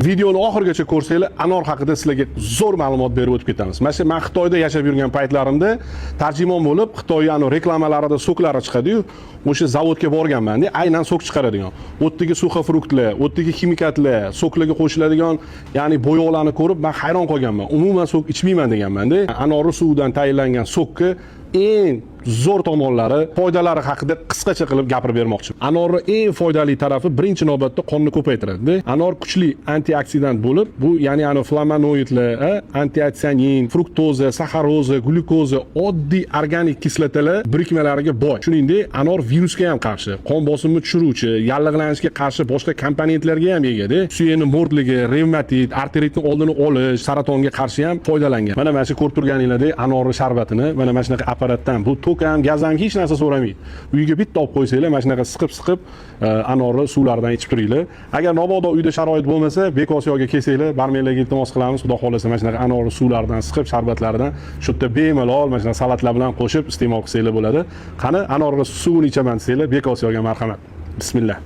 Videoni oxirigacha ko'rsanglar, anor haqida sizlarga zo'r ma'lumot berib o'tib ketamiz. Mana men Xitoyda yashab yurgan paytlarimda tarjimon bo'lib, Xitoy reklamalarida so'klari chiqadi-yu, o'sha zavodga borganman-da, aynan so'k chiqaradigan. O'tdagi suxa fruktlar, o'tdagi ximikatlar, so'klarga qo'shiladigan, ya'ni bo'yoqlarni ko'rib men hayron qolganman. Umuman so'k ichmayman deganman-da. Anori suvidan tayyorlangan so'kka eng zo'r tomonlari, foydalari haqida qisqacha qilib gapirib bermoqchiman. Anorning eng foydali tarafi birinchi navbatda qonni ko'paytiradi. Anor kuchli antioksidant bo'lib, bu ya'ni flavonoidlar, antiotsionin, fruktoza, saxaroza, glyukoza, oddiy organik kislotalar birikmalariga boy. Shuningdek, anor virusga ham qarshi, qon bosimini tushiruvchi, yallig'lanishga qarshi boshqa komponentlarga ham ega-da. Suyakni mo'rtligi, revmatit, arteritni oldini olish, saratonga qarshi ham foydalangan. Mana shu ko'rib turganinglardek anorning sharbatini mana shunaqa apparatdan bu tok ham, gaz ham hech narsa so'ramaydi. Uyga bitta olib qo'ysanglar, mana shunaqa siqib anorni suvlaridan ichib turinglar. Agar mabodo uyda sharoit bo'lmasa, Bekosiyoga kelsanglar, barmenlarga iltimos qilamiz, xudo xolasa mana shunaqa anorni suvlaridan siqib, sharbatlaridan shu yerda bemalol mana shunaqa salatlar bilan qo'shib iste'mol qilsanglar bo'ladi. Qani anorni suvini ichaman desanglar, Bekosiyoga marhamat. Bismillah.